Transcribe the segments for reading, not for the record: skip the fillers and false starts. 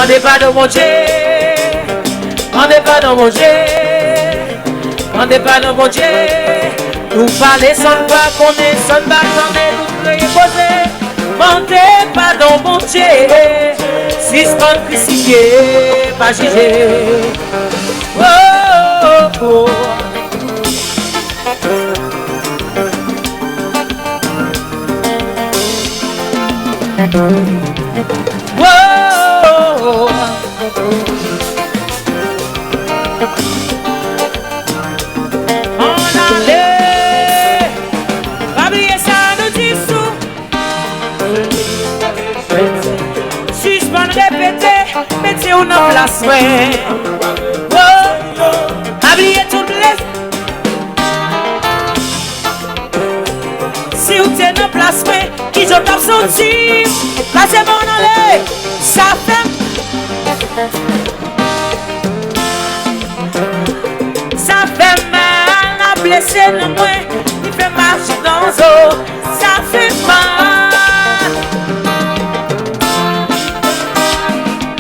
Mandez pas de mon Dieu. Mandez pas de mon Dieu. Mandez pas de mon Dieu. Nous parlez sans pas qu'on est, sans pas qu'on est, nous prions poser. Mandez pas de mon Dieu. Si ce qu'on crucifié, pas jugé. Oh, oh, oh. Whoa. On allait, oublier ça nous dit sous. Suspendre, répéter, mettez où dans place, ouais. Oublier tout blesse. Si vous êtes dans place, ouais, qui je tape sortir. Là c'est bon aller, ça fait. Ça fait mal à blesser le moins. Il fait marcher dans l'eau. Ça fait mal.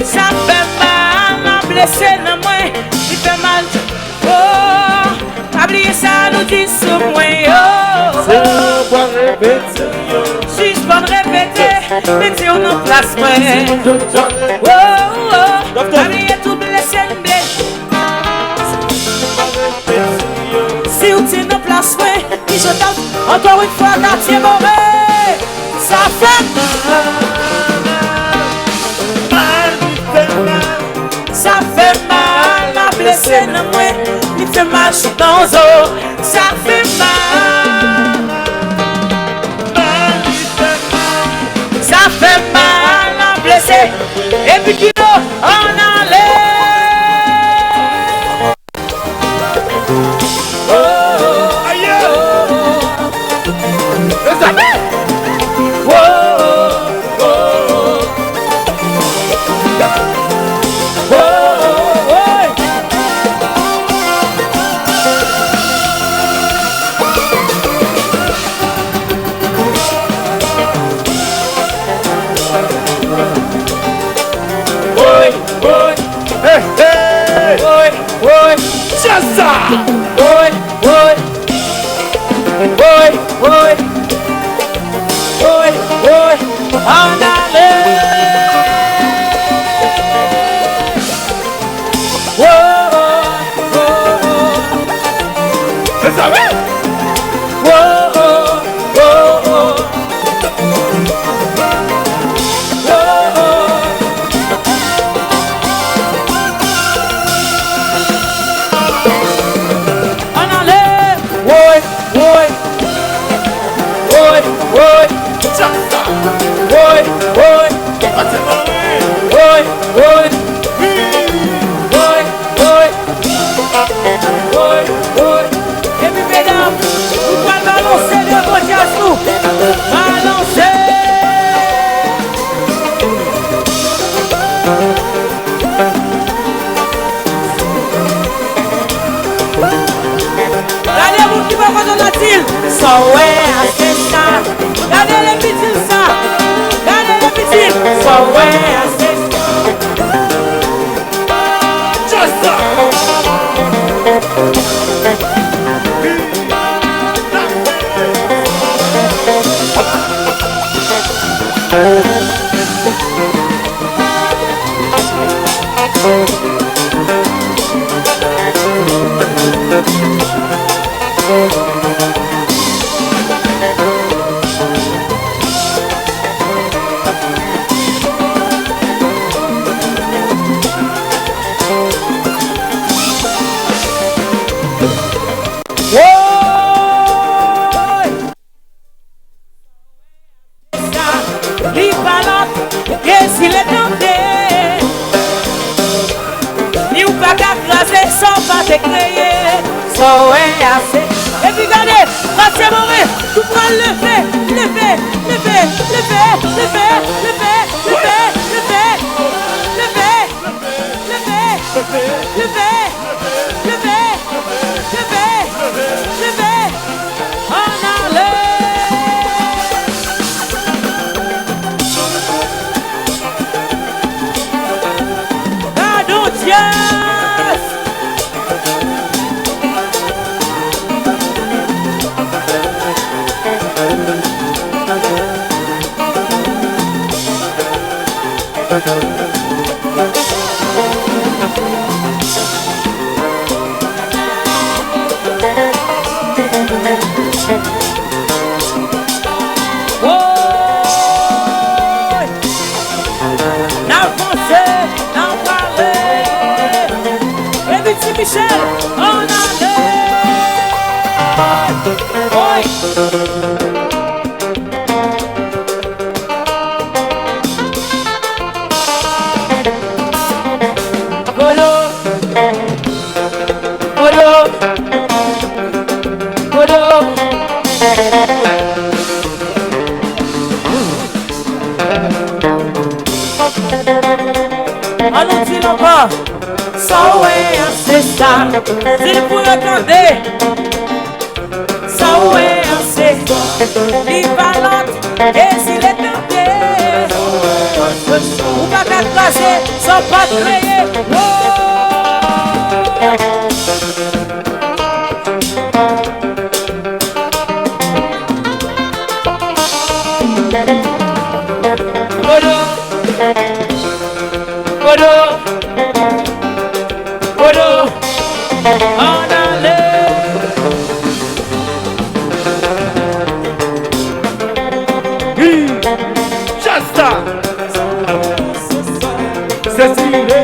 Ça fait mal à blesser le moins. Il fait mal. Oh, oubliez ça nous dit sur moi. Oh, suspendre, répéter, mettez en place, ouais. Oh, oh, oubliez tout blessé, blessé. Si vous êtes en place, ouais, puis je tape, encore une fois, quartier mauvais. Ça fait mal. Ça fait mal à blesser, non, ouais. Il fait mal, je suis dans l'eau. Ça fait mal. Ça fait mal à blesser. Et puis tu on allait. Oh, aïe. Ça fait. Oh, oh, oh, Chassa! Oi, oi, oi, oi, oi, oi, andale! Você sabe? Somewhere I say stop. Regardez les petits ça. Regardez les petits. Somewhere I say stop. Just stop. Et puis regardez, quand c'est mauvais, tout prend le fait, le fait, le fait, le fait, le fait, le fait, le fait, le fait, le fait, le fait, le fait, le fait, le fait, le fait, on allait. Michel, on allait. Golo, golo, golo. Allons-y là-bas. Ça ouais, c'est ça. S'il vous l'attendez. Ça ouais, c'est ça. Il balade et s'il est tenté. Ou pas qu'à classer sans pas créer. Bodo, Bodo, on allait. Jasta, c'est tiré.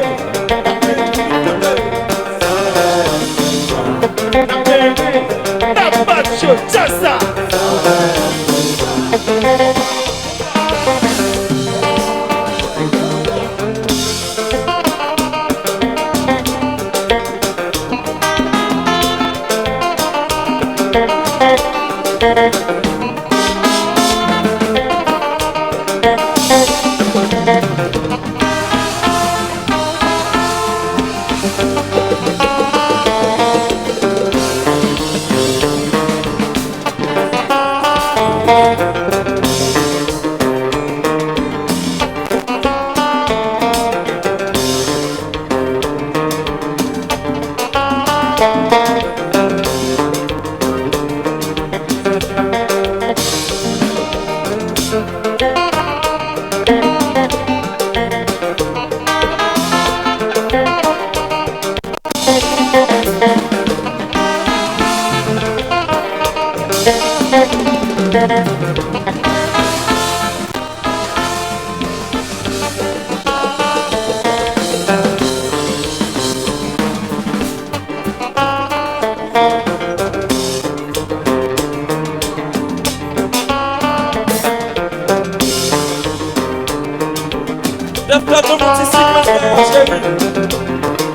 Tabacho, Jasta.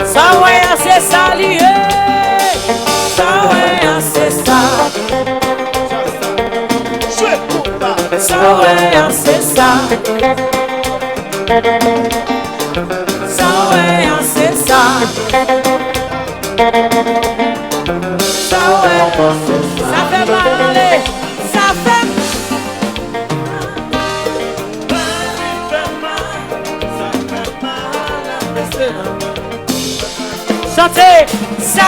Ça ouais, c'est ça lié. Ça ouais, c'est ça. Ça ouais, c'est ça. Ça ouais, c'est ça. Ça ouais, ça fait mal aller. Ça fait chantez, ça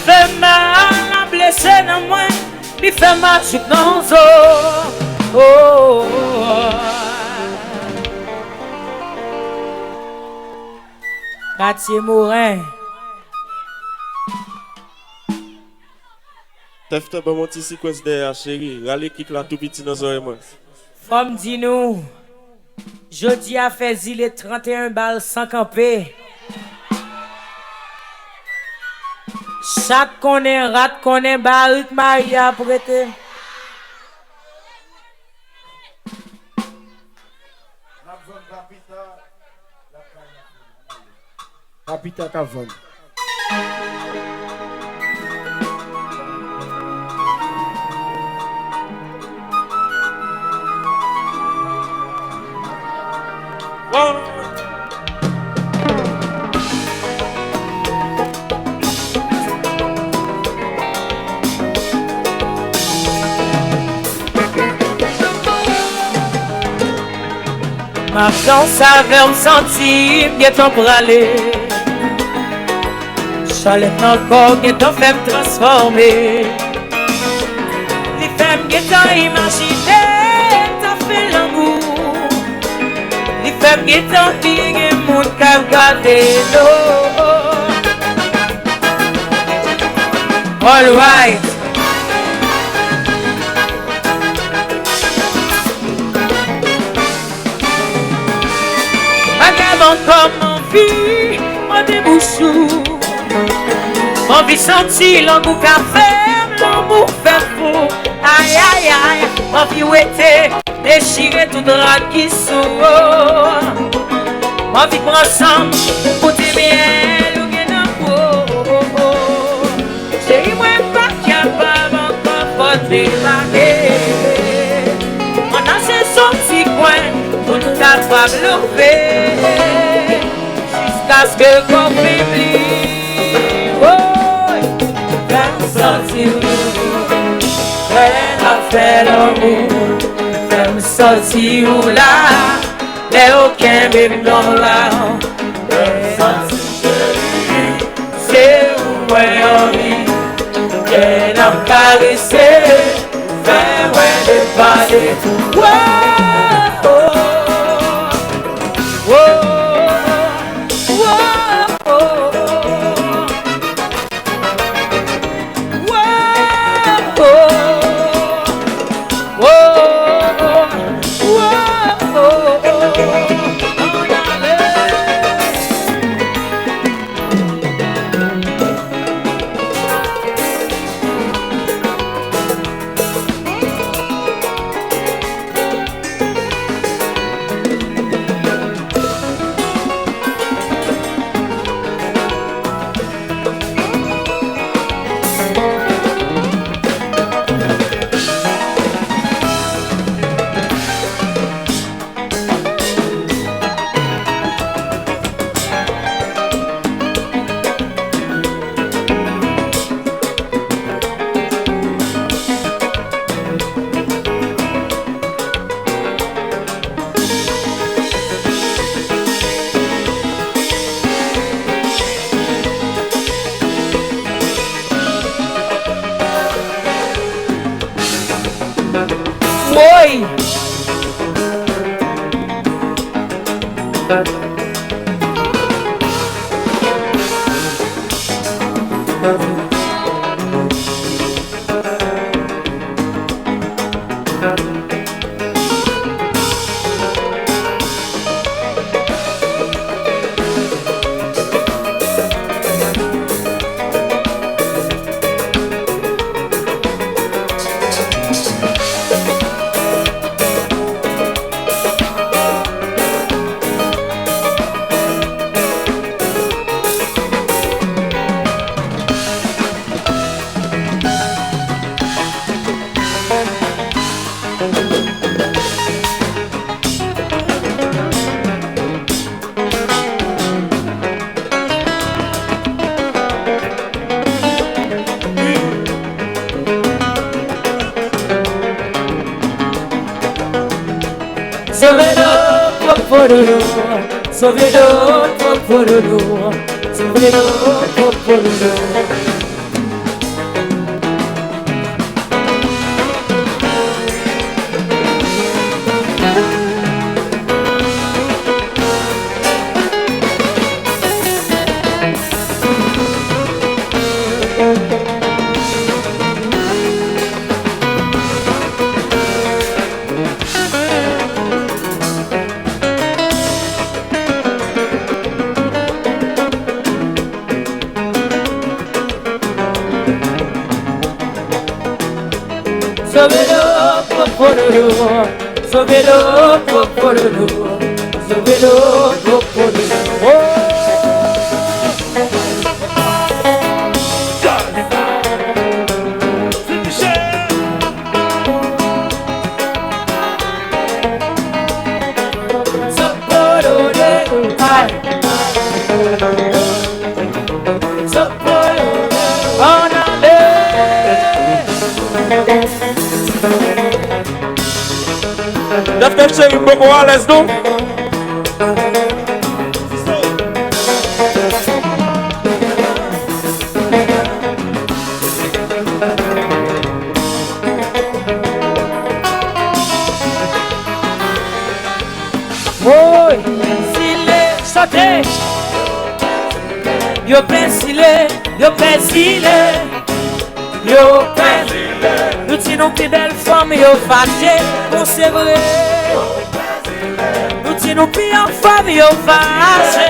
fait mal à blesser dans moi, il fait mal sur nos os. Oh, oh, oh. Mathieu Morin. T'as fait un bon petit séquence derrière, chérie. Râle qui là tout petit dans les oreilles, moi. Femme dit nous, jeudi a fait les 31 balles sans camper. Chaque connaît rat connaît barik Maria pour être. Capita Cavone. Ma chance avait me sentir bien temps pour aller. Chalet dans le corps qui t'en fait me transformer. Les femmes qui t'ont imaginé, t'as fait l'amour. Les femmes qui t'ont dit que mon cœur gardé l'eau. All right. encore mon vie, mon débouchou. Mon vie senti l'amour café, l'amour fait fou. Aïe aïe aïe, mon vie où était déchiré tout drap qui s'ouvre. Mon vie prend ensemble pour t'aimer, le gain chérie, moi pas capable encore de démarrer. On a ces son petit coin pour nous capable de lever jusqu'à ce que qu'on faiblit. Sortir, elle a fait l'amour, elle me sortir là, mais aucun même non là. C'est où on vit, elle a caressé, fait ouais de parler. Sauve-le, Poporolo, sauve-le, Poporolo. Sauve-le, Poporolo, sauve-le, Poporolo, sauve-le, Poporolo. Def chéri beaucoup à l'aise nous. Oui, s'il est sauté, yo pensile, yo pensile, yo pensile. Nous disons que belle femme, yo fâché, bon c'est vrai. Si nous payons femme, yo fâché.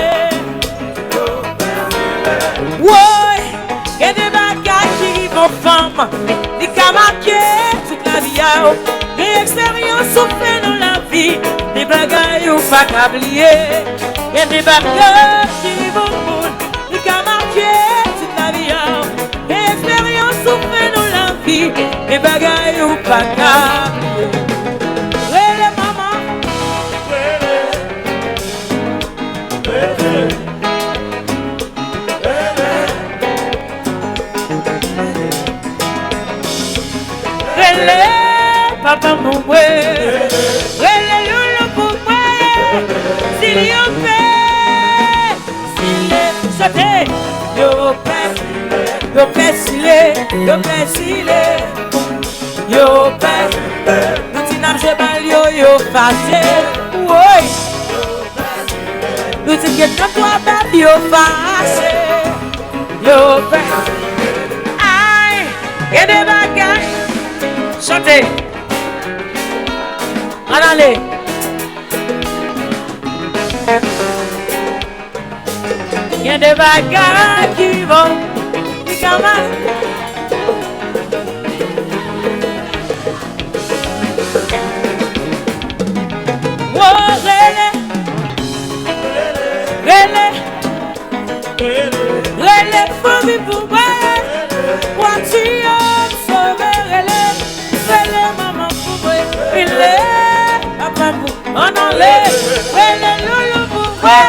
Ouais, y a des bagages qui vont femme. Ni qu'à marquer toute la vie. Des expériences sont faites dans la vie. Des bagages ou pas qu'à oublier. Y a des bagages qui vont fond. Ni qu'à marquer toute la vie. Des expériences sont faites dans la vie. Des bagages ou pas qu'à oublier. Papa mon boué, relais le pour moi, s'il y a paix, s'il est sauté, yo paix, s'il est, nous t'y n'avons pas yo fâché, oui, nous t'y n'avons pas yo fâché, yo paix, aïe, y'a des bagages, chantez. Allez. Il y a des bagages qui vont, qui commencent. Oh, relais, famille pour moi. Voiture, sauver, relais, maman pour moi. Relais. On enlève, le pouvoir,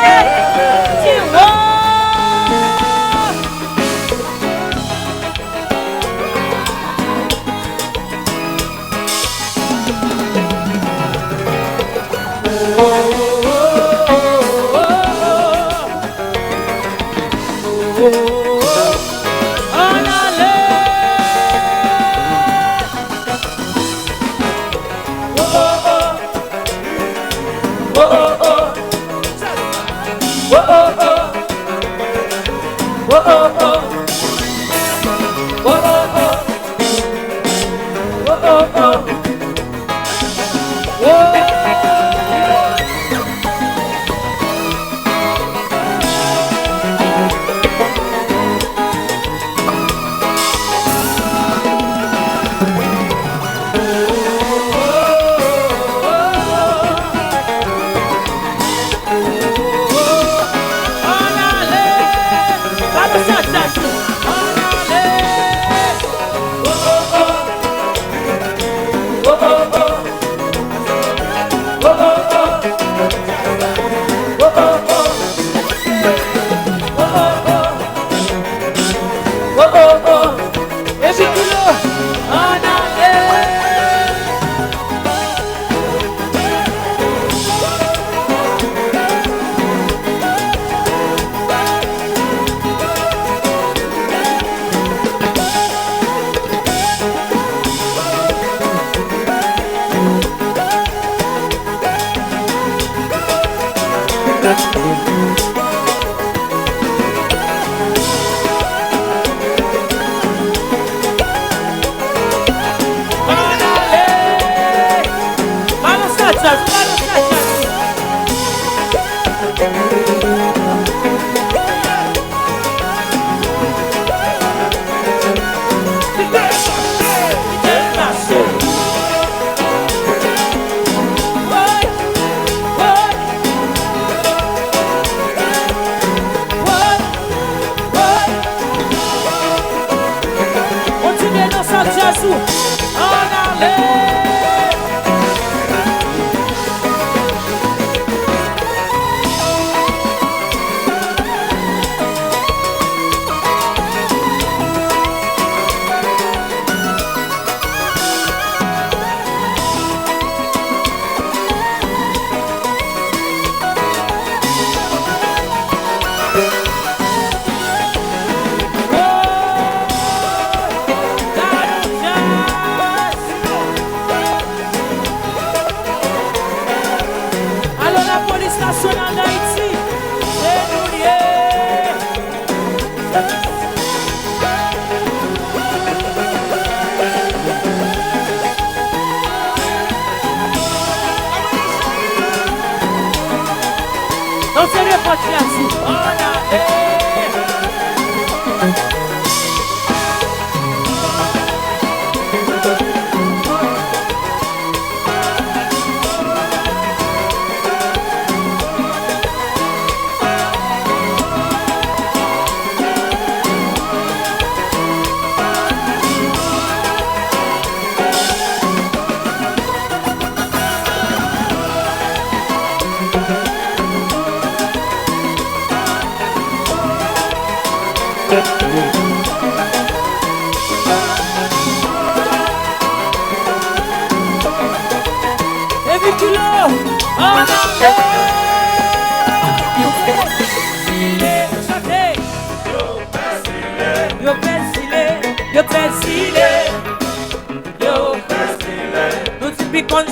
Non, c'est le patriarcat. Oh là,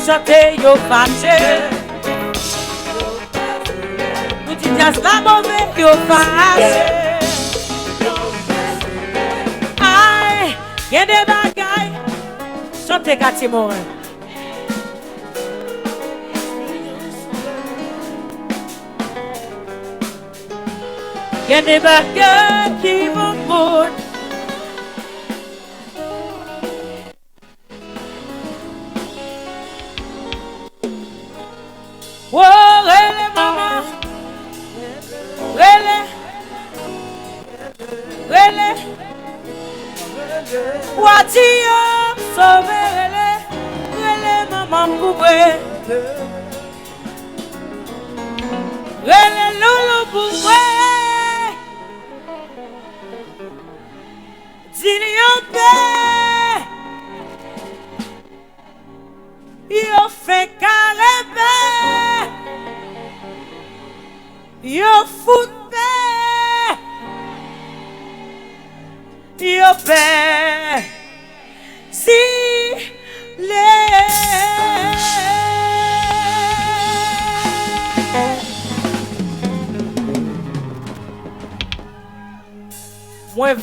chanter, yo fâché. Nous disons la mauvais, yo fâché. Aïe, y'a des bagailles. Chantez Cathy Morin. Y'a des bagailles qui vont mourir. Oh, rele maman, rele, Watio, sauve rele maman pouvre, rele lolo pouvre, Diliope, yo fait carebe. Yo foute yo père si